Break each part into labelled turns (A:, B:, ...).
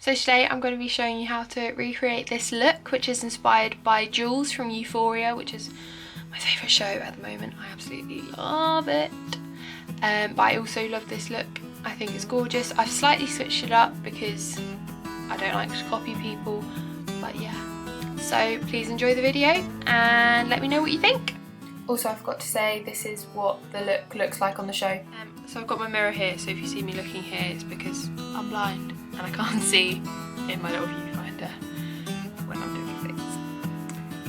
A: So today I'm going to be showing you how to recreate this look, which is inspired by Jules from Euphoria, which is my favourite show at the moment. I absolutely love it. But I also love this look. I think it's gorgeous. I've slightly switched it up because I don't like to copy people, but yeah. So please enjoy the video and let me know what you think. Also, I forgot to say this is what the look looks like on the show. So I've got my mirror here, so if you see me looking here, it's because I'm blind and I can't see in my little viewfinder when I'm doing things.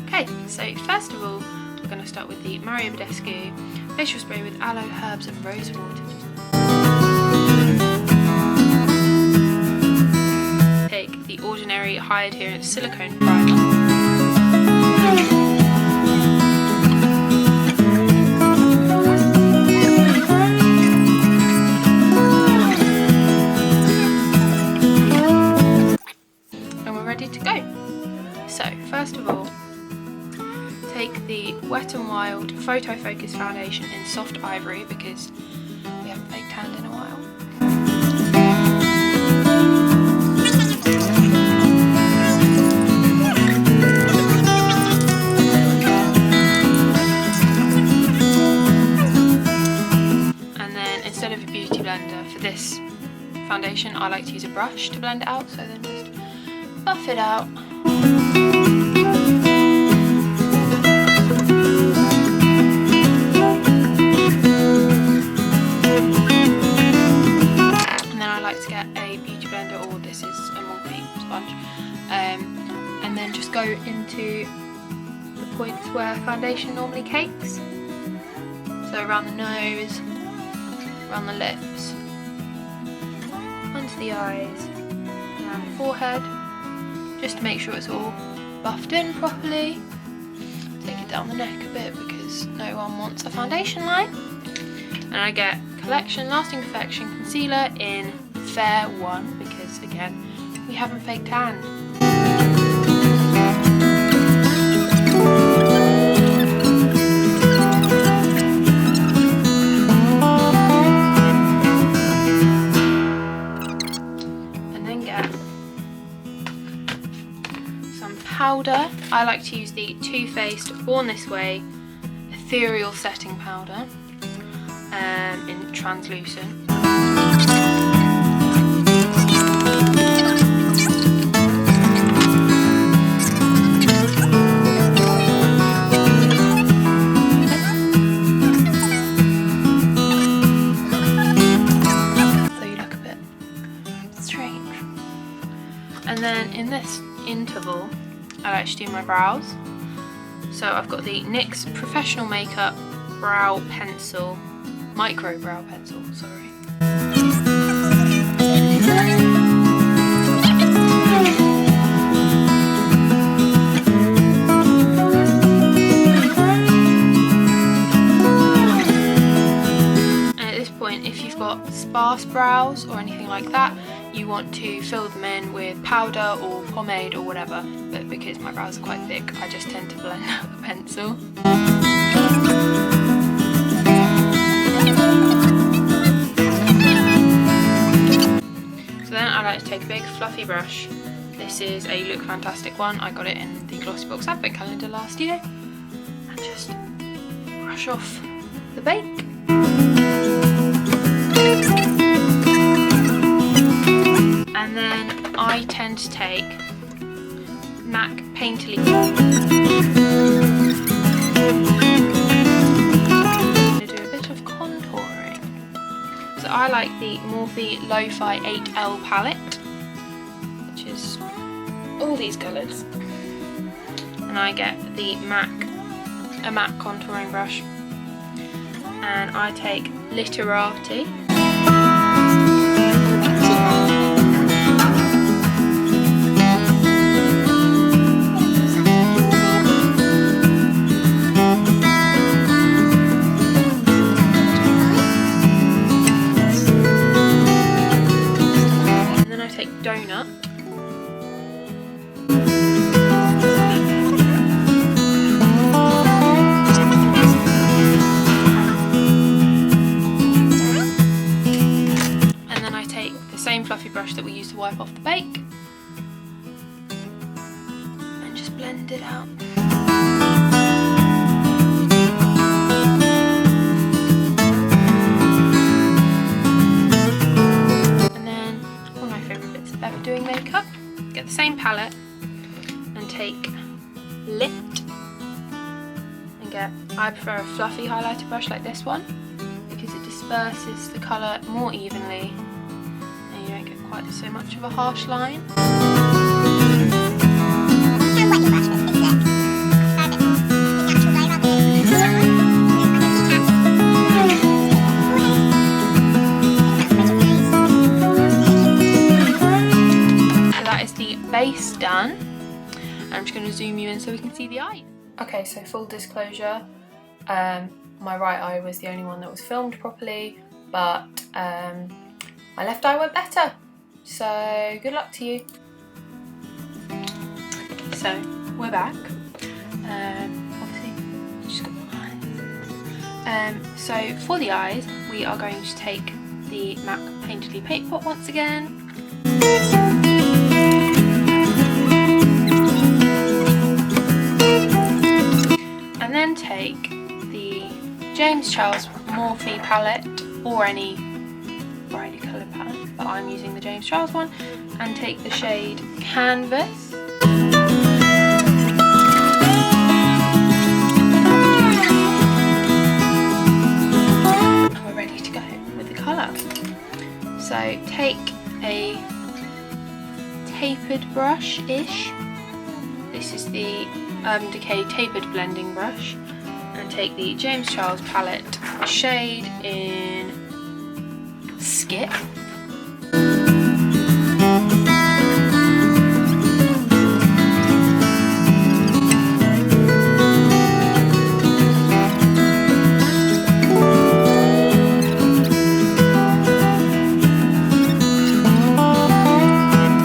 A: Okay, so first of all, we're going to start with the Mario Badescu facial spray with aloe, herbs and rose water. Take the Ordinary High Adherence Silicone Primer. First of all, take the Wet n Wild Photo Focus Foundation in Soft Ivory because we haven't fake tanned in a while. And then instead of a beauty blender for this foundation, I like to use a brush to blend it out, so then just buff it out. And then just go into the points where foundation normally cakes. So around the nose, around the lips, under the eyes, around the forehead, just to make sure it's all buffed in properly. Take it down the neck a bit because no one wants a foundation line. And I get Collection Lasting Perfection Concealer in Fair 1 because again, we haven't fake tanned. And then get some powder. I like to use the Too Faced Born This Way Ethereal Setting Powder in translucent. And then in this interval, I like to do my brows. So I've got the NYX Professional Makeup Brow Pencil, Micro Brow Pencil, sorry. And at this point, if you've got sparse brows or anything like that, you want to fill them in with powder or pomade or whatever, but because my brows are quite thick, I just tend to blend out the pencil. So then I like to take a big fluffy brush. This is a Look Fantastic one. I got it in the Glossybox Advent Calendar last year. And just brush off the bake. And then I tend to take MAC Painterly. I'm going to do a bit of contouring. So I like the Morphe Lo-Fi 8L palette, which is all these colours. And I get the MAC contouring brush. And I take Literati. Donut. And then I take the same fluffy brush that we used to wipe off the bake blend it out. And then one of my favourite bits of ever doing makeup, get the same palette and take Lift and get, I prefer a fluffy highlighter brush like this one because it disperses the colour more evenly and you don't get quite so much of a harsh line. Base done, and I'm just going to zoom you in so we can see the eye. Okay, so full disclosure, my right eye was the only one that was filmed properly, but my left eye went better, so good luck to you. So we're back. Obviously just got my eyes. So for the eyes we are going to take the MAC Painterly Paint Pot once again. And then take the James Charles Morphe palette or any brightly coloured palette, but I'm using the James Charles one, and take the shade Canvas. And we're ready to go with the colour. So take a tapered brush-ish. This is the Urban Decay Tapered Blending Brush, and take the James Charles palette, shade in Skip.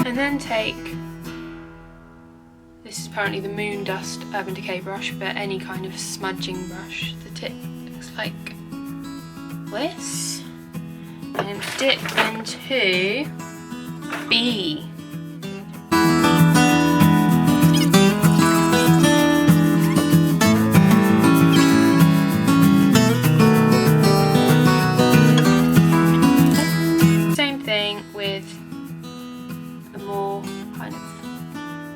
A: And then take, this is apparently the Moon Dust Urban Decay brush, but any kind of smudging brush. The tip looks like this. And dip into B. Same thing with a more kind of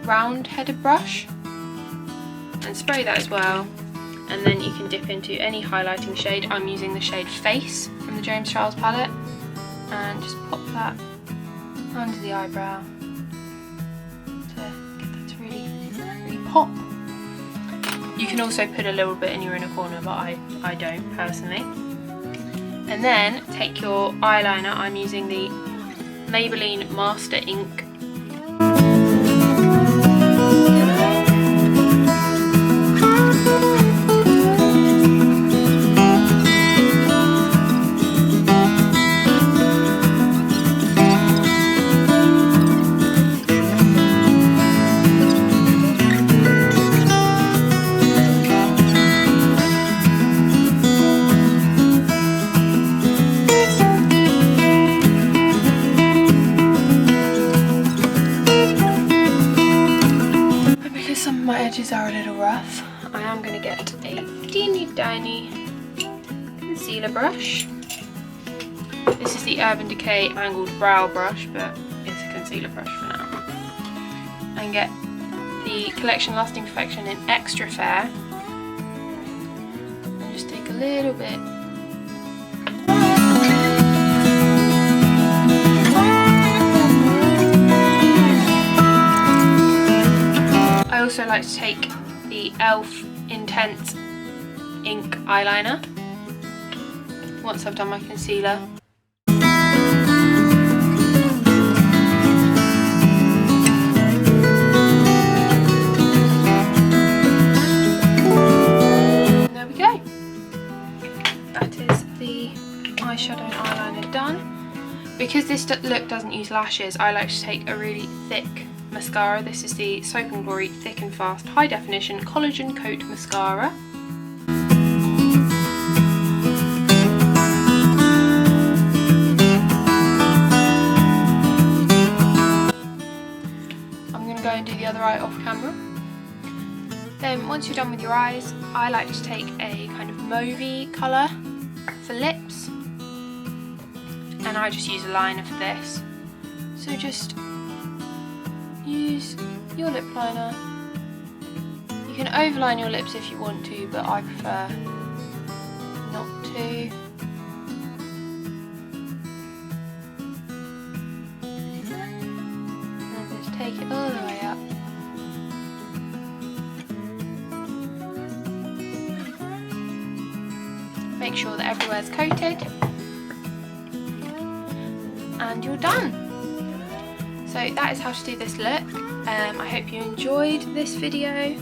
A: round-headed brush, and spray that as well, and then you can dip into any highlighting shade. I'm using the shade Face from the James Charles palette, and just pop that under the eyebrow to get that to really pop. You can also put a little bit in your inner corner, but I don't personally. And then take your eyeliner. I'm using the Maybelline Master Ink. My edges are a little rough. I am going to get a teeny tiny concealer brush. This is the Urban Decay Angled Brow Brush, but it's a concealer brush for now. And get the Collection Lasting Perfection in Extra Fair. And just take a little bit. I also like to take the e.l.f. Intense Ink Eyeliner once I've done my concealer. There we go. That is the eyeshadow and eyeliner done. Because this look doesn't use lashes, I like to take a really thick mascara. This is the Soap & Glory Thick and Fast High Definition Collagen Coat Mascara. I'm going to go and do the other eye off camera. Then once you're done with your eyes, I like to take a kind of mauvey colour for lips, and I just use a liner for this. So just use your lip liner. You can overline your lips if you want to, but I prefer not to. And just take it all the way up. Make sure that everywhere's coated, and you're done. So that is how to do this look. I hope you enjoyed this video.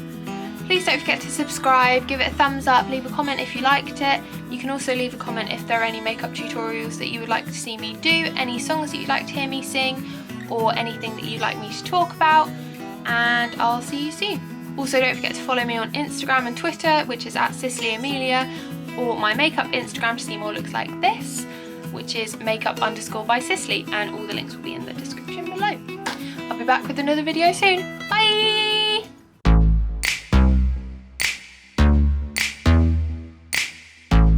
A: Please don't forget to subscribe, give it a thumbs up, leave a comment if you liked it. You can also leave a comment if there are any makeup tutorials that you would like to see me do, any songs that you'd like to hear me sing, or anything that you'd like me to talk about, and I'll see you soon. Also, don't forget to follow me on Instagram and Twitter, which is @CicelyAmelia, or my makeup Instagram to see more looks like this, which is makeup_by Cicely, and all the links will be in the description below. I'll be back with another video soon. Bye!